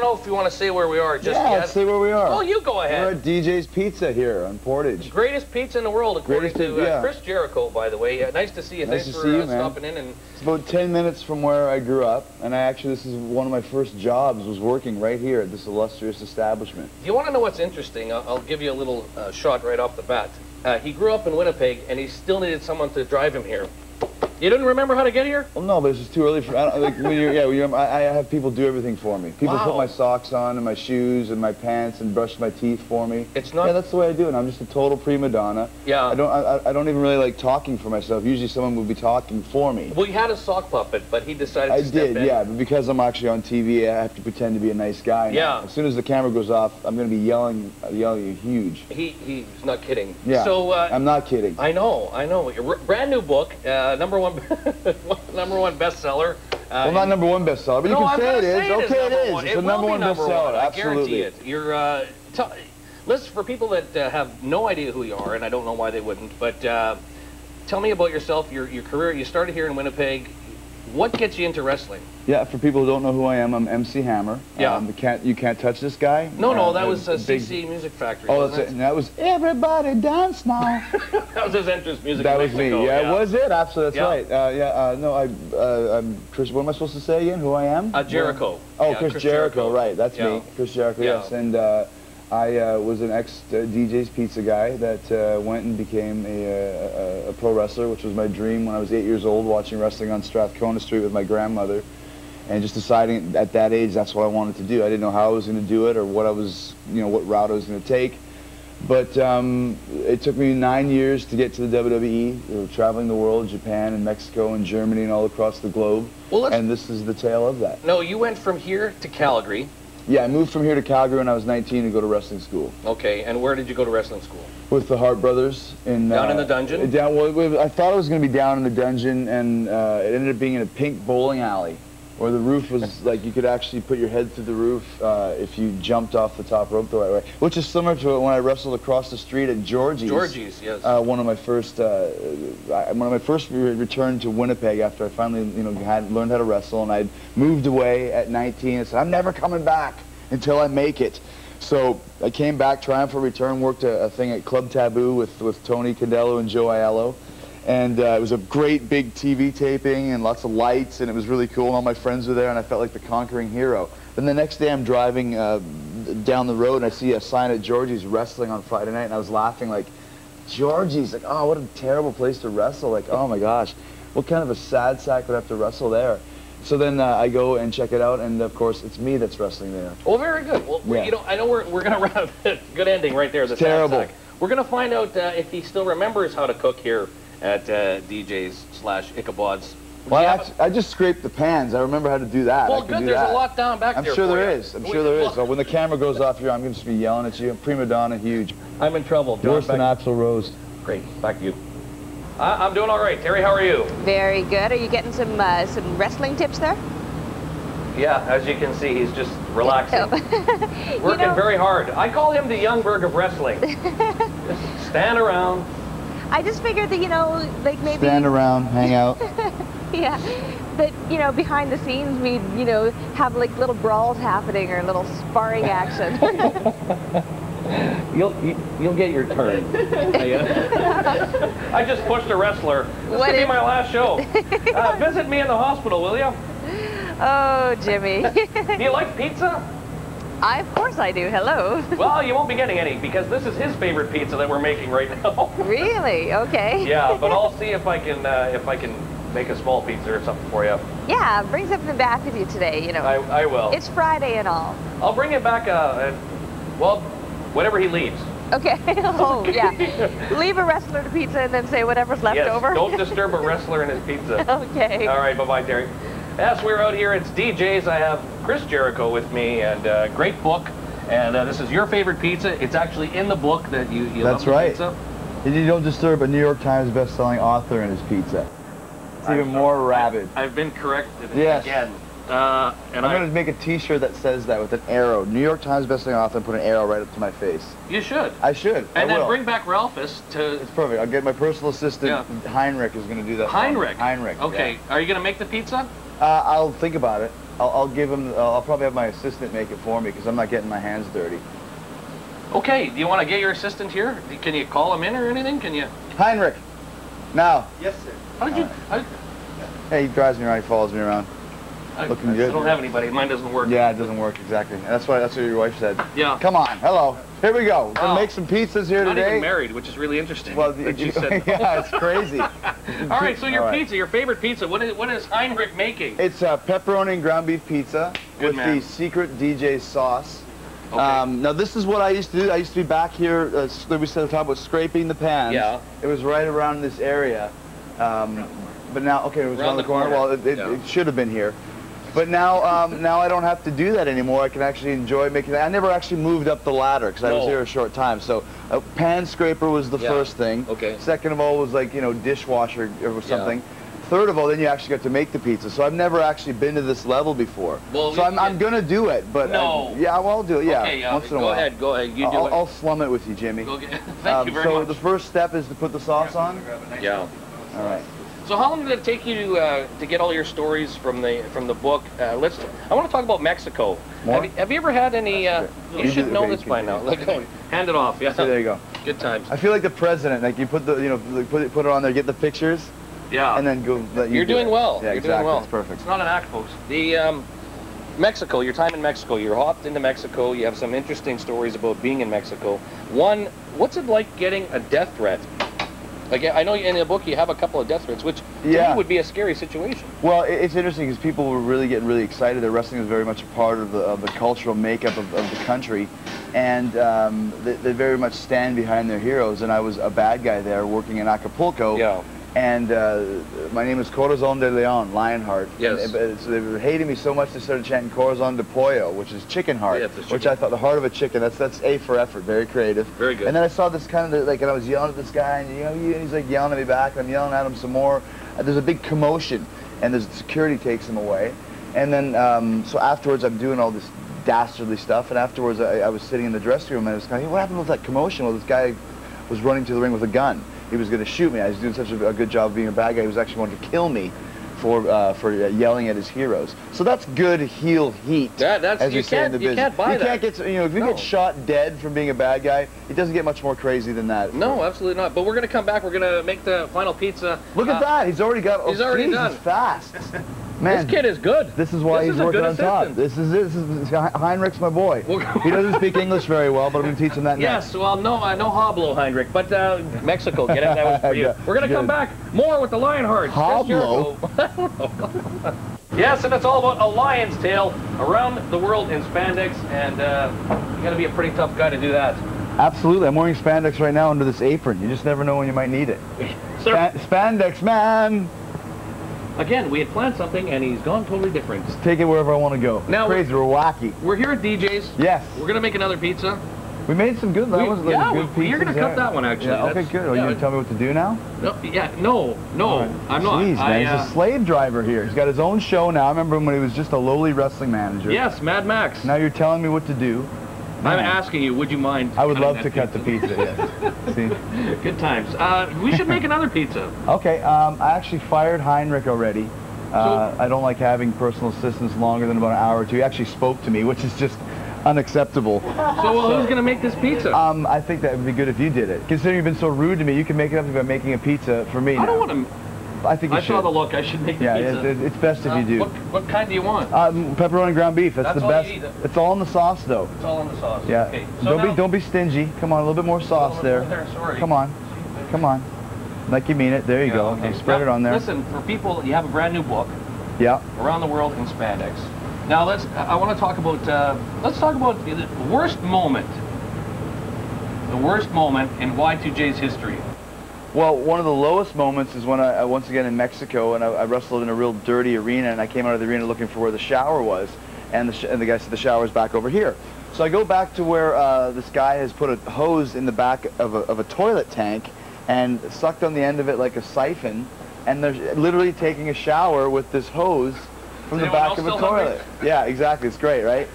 know if you want to say where we are just yet. Let's say where we are. Oh, you go ahead. We're at DJ's Pizza here on Portage. Greatest pizza in the world, according to Chris Jericho, by the way. Nice to see you. Nice Thanks to see you, for man. stopping in. And it's about 10 minutes from where I grew up, and this is one of my first jobs, was working right here at this illustrious establishment. Do you want to know what's interesting? I'll give you a little shot right off the bat. He grew up in Winnipeg, and he still needed someone to drive him here. You didn't remember how to get here? Well, no, but it's just too early for. I have people do everything for me. People put my socks on and my shoes and my pants and brush my teeth for me. It's not. Yeah, that's the way I do it. I'm just a total prima donna. Yeah. I don't even really like talking for myself. Usually someone would be talking for me. Well, you had a sock puppet, but he decided to step in. Yeah, but because I'm actually on TV, I have to pretend to be a nice guy. Yeah. As soon as the camera goes off, I'm going to be yelling huge. He's not kidding. Yeah. So I'm not kidding. I know. Your brand new book, number one bestseller. Well, not number one bestseller, but you can say it is. Okay, it is. It's a number one bestseller. I Absolutely. guarantee it. Listen, for people that have no idea who you are, and I don't know why they wouldn't, but tell me about yourself, your career. You started here in Winnipeg. What gets you into wrestling? Yeah, for people who don't know who I am, I'm MC Hammer. Yeah. You Can't Touch This Guy. No, that was CC Music Factory. Oh, that's it. And that was Everybody Dance Now. That was his entrance music. That was me. Yeah, was it? Absolutely, that's right. No, I'm Chris. What am I supposed to say again? Who I am? Jericho. Oh, yeah, Chris Jericho. Right, that's me. Chris Jericho. Yeah. Yes, and I was an ex-DJ's Pizza guy that went and became a pro wrestler, which was my dream when I was 8 years old, watching wrestling on Strathcona Street with my grandmother, and just deciding at that age that's what I wanted to do. I didn't know how I was going to do it or what what route I was going to take, but it took me 9 years to get to the WWE, traveling the world, Japan and Mexico and Germany and all across the globe, and this is the tale of that. No, you went from here to Calgary. Yeah, I moved from here to Calgary when I was 19 to go to wrestling school. Okay, and where did you go to wrestling school? With the Hart Brothers. Down in the dungeon? I thought it was going to be down in the dungeon, and it ended up being in a pink bowling alley, where the roof was like you could actually put your head through the roof if you jumped off the top rope the right way, which is similar to when I wrestled across the street at Georgie's. Georgie's, yes. One of my first return to Winnipeg after I finally learned how to wrestle, and I'd moved away at 19 and said I'm never coming back until I make it. So I came back, triumphant return, worked a thing at Club Taboo with Tony Condello and Joe Aiello. And it was a great big TV taping and lots of lights, and it was really cool, and all my friends were there, and I felt like the conquering hero. Then the next day I'm driving down the road, and I see a sign at Georgie's wrestling on Friday night, and I was laughing like, Georgie's, like, oh, what a terrible place to wrestle. Like, oh my gosh, what kind of a sad sack would have to wrestle there? So then I go and check it out, and of course it's me that's wrestling there. Oh, very good. Well, I know we're going to run a good ending right there. The terrible. Sad sack. We're going to find out if he still remembers how to cook here at DJ's/Ichabod's. Well, I just scraped the pans. I remember how to do that. Well, good. There's a lot down back there. I'm sure there is. I'm sure there is. So when the camera goes off here, I'm going to be yelling at you. Prima donna, huge. I'm in trouble. John, worse than Axl Rose. Great. Back to you. I'm doing all right. Terry, how are you? Very good. Are you getting some wrestling tips there? Yeah, as you can see, he's just relaxing. Working very hard. I call him the Youngberg of wrestling. Just stand around. I just figured that, like maybe... Stand around, hang out. Yeah, but, behind the scenes, we'd, have like little brawls happening or little sparring action. You'll get your turn. I just pushed a wrestler. This could be my last show. Visit me in the hospital, will you? Oh, Jimmy. Do you like pizza? Of course I do. Hello. Well, you won't be getting any because this is his favorite pizza that we're making right now. Really? Okay. Yeah, but I'll see if I can make a small pizza or something for you. Yeah, bring something back with you today. I will. It's Friday and all. I'll bring it back. Well, whenever he leaves. Okay. Oh, yeah. Leave a wrestler to pizza and then say whatever's left over. Don't disturb a wrestler and his pizza. Okay. All right. Bye-bye, Terry. Yes, we're out here. It's DJ's. I have Chris Jericho with me, and great book. And this is your favorite pizza. It's actually in the book that you love the pizza. And you don't disturb a New York Times best-selling author and his pizza. It's even more rabid. I've been corrected And again. I'm going to make a T-shirt that says that with an arrow. New York Times best-selling author, and put an arrow right up to my face. You should. I should. And then bring back Ralphus to... It's perfect. I'll get my personal assistant, Heinrich, is going to do that. Heinrich? Heinrich. Okay. Yeah. Are you going to make the pizza? I'll think about it. I'll give him. I'll probably have my assistant make it for me because I'm not getting my hands dirty. Okay, do you want to get your assistant here? Can you call him in or anything? Can you? Heinrich, now. Yes, sir. How did you? Hey, he drives me around. He follows me around. Looking good. I don't have anybody. Mine doesn't work. Yeah, it doesn't work exactly. That's what your wife said. Yeah. Come on. Hello. Here we go. We're gonna make some pizzas here Not today. even married, which is really interesting. Well, that you said. yeah, it's crazy. All right, so your pizza, your favorite pizza. What is Heinrich making? It's pepperoni and ground beef pizza with the secret DJ sauce. Okay. Now this is what I used to do. I used to be back here. We started talking about scraping the pans. Yeah. It was right around this area. But now, okay, it was around the corner. Well, it should have been here. But now, now I don't have to do that anymore. I can actually enjoy making that. I never actually moved up the ladder because I was here a short time. So a pan scraper was the first thing. Okay. Second of all was like, you know, dishwasher or something. Third of all, then you actually got to make the pizza. So I've never actually been to this level before. Well, so I'm gonna do it, but yeah, well, I'll do it. Yeah, okay, once in a while. Go ahead. You do it. I'll slum it with you, Jimmy. Thank you very much. So the first step is to put the sauce on. Yeah. All right. So how long did it take you to get all your stories from the book? I want to talk about Mexico. Have you ever had any? You should know this by now. Hand it off. Yeah. So there you go. Good times. I feel like the president. Like you put put it on there, get the pictures. Yeah. And then go. You're doing well. Yeah, you're doing well. It's perfect. It's not an act, folks. The Mexico. Your time in Mexico. You're hopped into Mexico. You have some interesting stories about being in Mexico. One, what's it like getting a death threat? Like, I know in the book you have a couple of death threats, which to me would be a scary situation. Well, it's interesting because people were really getting really excited that wrestling is very much a part of the cultural makeup of the country, and they very much stand behind their heroes. And I was a bad guy there working in Acapulco. Yeah. And my name is Corazon de Leon, Lionheart. Yes. So they were hating me so much they started chanting Corazon de Pollo, which is chicken heart, which I thought the heart of a chicken. That's A for effort, very creative. Very good. And then I saw this kind of and I was yelling at this guy, and and he's like yelling at me back, and I'm yelling at him some more. There's a big commotion, and the security takes him away. And then so afterwards, I'm doing all this dastardly stuff, and afterwards I was sitting in the dressing room, and I was kind of, hey, what happened with that commotion? Well, this guy was running to the ring with a gun. He was going to shoot me. I was doing such a good job of being a bad guy. He was actually going to kill me for yelling at his heroes. So that's good heel heat. As you say in the business. You can't buy that. You can't get, if you get shot dead from being a bad guy, it doesn't get much more crazy than that. No, absolutely not. But we're going to come back. We're going to make the final pizza. Look at that. He's already got. He's already done. He's fast. Man, this kid is good. This is why he's working on top. This is Heinrich's my boy. He doesn't speak English very well, but I'm going to teach him that next. Yes, well, no hablo, Heinrich, but Mexico, get it? That was for you. We're going to come back more with the Lionheart. Hablo? Yes, and it's all about a lion's tail around the world in spandex, and you got to be a pretty tough guy to do that. Absolutely. I'm wearing spandex right now under this apron. You just never know when you might need it. Spandex, man! Again, we had planned something, and he's gone totally different. Just take it wherever I want to go. Now, crazy, we're wacky. We're here at DJ's. Yes. We're going to make another pizza. We made some good, that was good pizzas. You're going to cut that one, actually. Yeah, okay, good. Are you going to tell me what to do now? No, no, right. I'm not. Jeez, man, he's a slave driver here. He's got his own show now. I remember him when he was just a lowly wrestling manager. Yes, Mad Max. Now you're telling me what to do. I'm asking you, would you mind? I would love to cut the pizza, yes. See? Good times. We should make another pizza. Okay, I actually fired Heinrich already. I don't like having personal assistants longer than about an hour or two. He actually spoke to me, which is just unacceptable. So who's going to make this pizza? I think that would be good if you did it. Considering you've been so rude to me, you can make it up by making a pizza for me. I don't want to... I think you should. I saw the look. I should make the pizza. Yeah, it's best if you do. What kind do you want? Pepperoni and ground beef. That's the best. It's all in the sauce, though. It's all in the sauce. Yeah. Okay. So don't be stingy. Come on, a little bit more sauce there. Sorry. Come on, come on. Like you mean it. There you go. Okay. Spread it on there. Listen, for people, you have a brand new book. Yeah. Around the World in Spandex. Now I want to talk about. Let's talk about the worst moment. The worst moment in Y2J's history. Well, one of the lowest moments is when I once again in Mexico, and I wrestled in a real dirty arena, and I came out of the arena looking for where the shower was, and the guy said the shower's back over here. So I go back to where this guy has put a hose in the back of a toilet tank and sucked on the end of it like a siphon, and they're literally taking a shower with this hose from the back of a toilet. Yeah, exactly. It's great, right?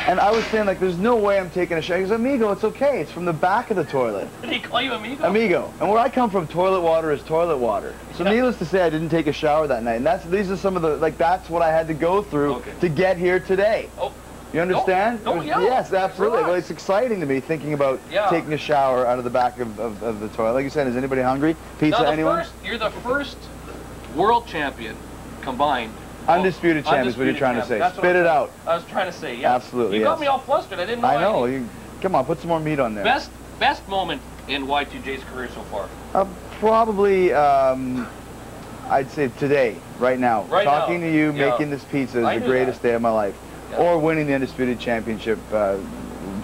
And I was saying, like, there's no way I'm taking a shower. He goes, amigo, it's okay. It's from the back of the toilet. Did he call you amigo? Amigo. And where I come from, toilet water is toilet water. So needless to say, I didn't take a shower that night. And these are some of the, like, that's what I had to go through to get here today. Oh. You understand? Oh, yeah. Yes, absolutely. Well, it's exciting to me thinking about taking a shower out of the back of the toilet. Like you said, is anybody hungry? Pizza, anyone? You're the first world champion combined. Undisputed champion is what you're trying to say. Spit it out. I was trying to say, yeah. Absolutely, You got me all flustered. I didn't know. I know. Come on, put some more meat on there. Best moment in Y2J's career so far? Probably, I'd say today, right now. Talking to you, making this pizza is the greatest day of my life. Yeah. Or winning the Undisputed Championship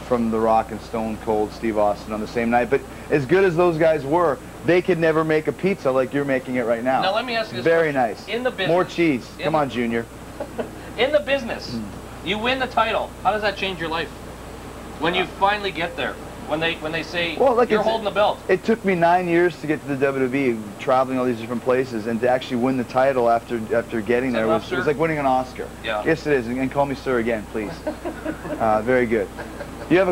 from The Rock and Stone Cold Steve Austin on the same night. But as good as those guys were, they could never make a pizza like you're making it right now. Now let me ask you this Very question. nice. In the business. More cheese. Come on, Junior. In the business, you win the title. How does that change your life? When you finally get there? When they say, you're holding the belt? It took me 9 years to get to the WWE, traveling all these different places, and to actually win the title after getting there was like winning an Oscar. Yeah. Yes, it is. And call me sir again, please. Very good. You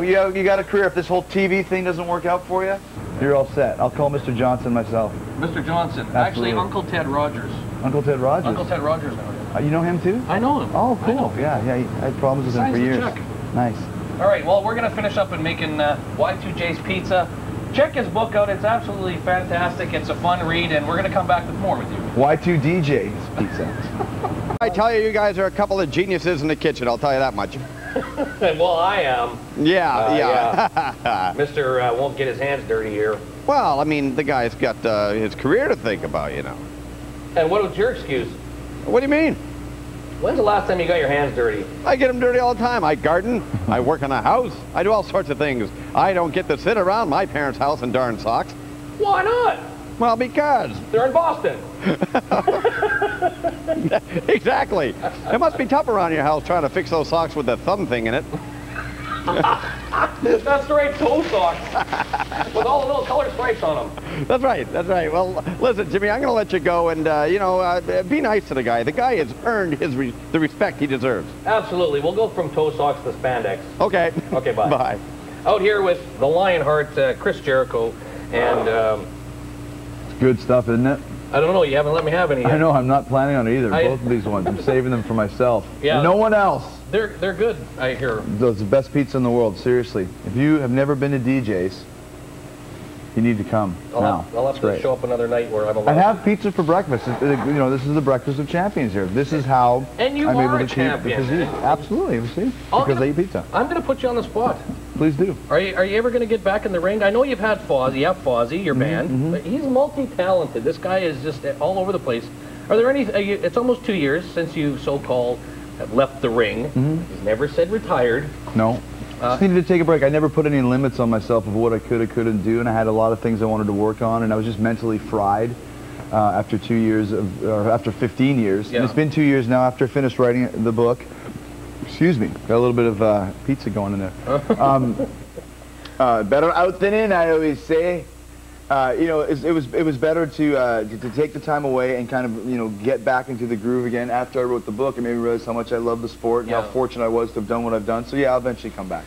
got a career. If this whole TV thing doesn't work out for you, you're all set. I'll call Mr. Johnson myself. Mr. Johnson. Absolutely. Actually, Uncle Ted Rogers. Uncle Ted Rogers? Uncle Ted Rogers knows him. You know him too? I know him. Oh, cool. Yeah, I had problems with him for years. Check. Nice. All right, well, we're going to finish up in making Y2J's Pizza. Check his book out. It's absolutely fantastic. It's a fun read, and we're going to come back with more with you. Y2DJ's Pizza. I tell you, you guys are a couple of geniuses in the kitchen, I'll tell you that much. Well, I am. Yeah. Mr. won't get his hands dirty here. Well, I mean, the guy's got his career to think about, you know. And what was your excuse? What do you mean? When's the last time you got your hands dirty? I get them dirty all the time. I garden, I work in a house, I do all sorts of things. I don't get to sit around my parents' house in darn socks. Why not? Well, because. They're in Boston. Exactly. It must be tough around your house trying to fix those socks with the thumb thing in it. That's the right toe socks with all the little color stripes on them. That's right. That's right. Well, listen, Jimmy, I'm going to let you go, and be nice to the guy. The guy has earned the respect he deserves. Absolutely. We'll go from toe socks to spandex. Okay. Okay. Bye. Bye. Out here with the Lionheart, Chris Jericho, and good stuff, isn't it? I don't know. You haven't let me have any yet. I know. I'm not planning on it either. Both of these ones. I'm saving them for myself. Yeah. No one else. They're good, I hear. It's the best pizza in the world, seriously. If you have never been to DJ's, you need to come now. I'll have to show up another night where I'm alone. I have pizza for breakfast. This is the breakfast of champions here. This is how I'm able to champion. Absolutely, you see? Because they eat pizza. I'm going to put you on the spot. Please do. Are you ever going to get back in the ring? I know you've had Fozzy. You have Fozzy, your band. But he's multi-talented. This guy is just all over the place. Are there any... it's almost 2 years since you so-called have left the ring. He's never said retired. No. Just needed to take a break. I never put any limits on myself of what I could or couldn't do, and I had a lot of things I wanted to work on, and I was just mentally fried after 2 years after 15 years. Yeah. And it's been 2 years now after I finished writing the book. Excuse me. Got a little bit of pizza going in there. Better out than in, I always say. It was better to take the time away and kind of get back into the groove again. After I wrote the book, it made me realize how much I love the sport and how fortunate I was to have done what I've done. So yeah, I'll eventually come back.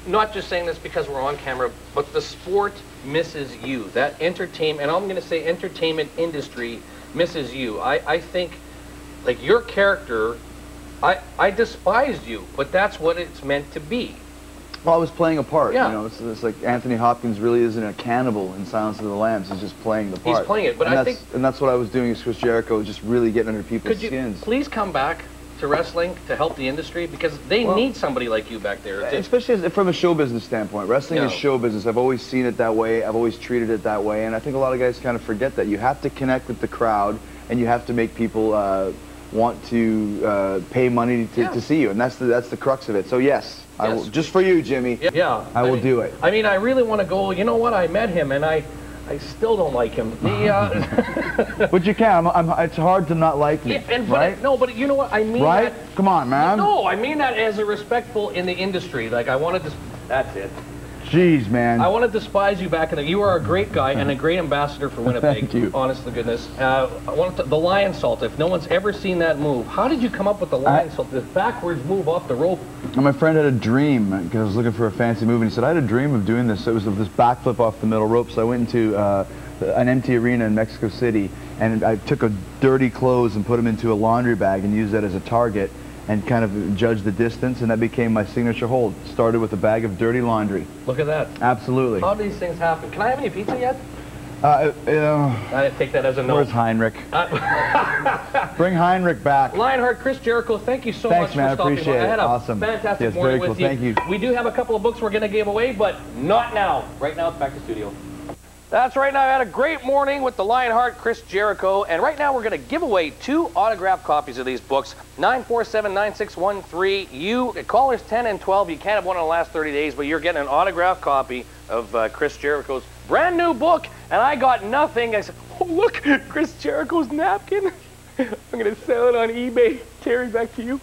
Not just saying this because we're on camera, but the sport misses you. That entertainment, and I'm going to say entertainment industry misses you. I think, like your character, I despised you, but that's what it's meant to be. Well, I was playing a part. Yeah. It's like Anthony Hopkins really isn't a cannibal in Silence of the Lambs. He's just playing the part. He's playing it, but and that's what I was doing as Chris Jericho, just really getting under people's skins. Could you please come back to wrestling to help the industry, because they need somebody like you back there. Especially from a show business standpoint. Wrestling is show business. I've always seen it that way. I've always treated it that way, and I think a lot of guys kind of forget that. You have to connect with the crowd, and you have to make people want to pay money to see you, and that's the crux of it. So yes. I will, just for you, Jimmy. Yeah. I will do it. I mean, I really want to go. You know what? I met him, and I still don't like him. But you can. It's hard to not like me, right? No, but you know what? I mean that. Come on, man. No, I mean that as a respectful in the industry. Like I wanted to. That's it. Jeez, man. I want to despise you back in the... You are a great guy and a great ambassador for Winnipeg. Thank you. Honest to goodness. The lion salt, if no one's ever seen that move, how did you come up with the lion salt, this backwards move off the rope? My friend had a dream, because I was looking for a fancy move, and he said, I had a dream of doing this. So it was this backflip off the middle rope, so I went into an empty arena in Mexico City, and I took a dirty clothes and put them into a laundry bag and used that as a target and kind of judged the distance, and that became my signature hold. Started with a bag of dirty laundry. Look at that. Absolutely. How do these things happen? Can I have any pizza yet? I didn't take that as a no. Where's Heinrich? Bring Heinrich back. Lionheart, Chris Jericho, thank you so Thanks, much man, for stopping appreciate by. I had a awesome. fantastic Yes, morning very with cool. you. Thank you. We do have a couple of books we're going to give away, but not now. Right now, it's back to studio. That's right. Now I had a great morning with the Lionheart, Chris Jericho, and right now we're going to give away 2 autographed copies of these books. 947-9613. You callers 10 and 12. You can't have one in the last 30 days, but you're getting an autographed copy of Chris Jericho's brand new book, and I got nothing. I said, oh look, Chris Jericho's napkin. I'm going to sell it on eBay. Terry, back to you.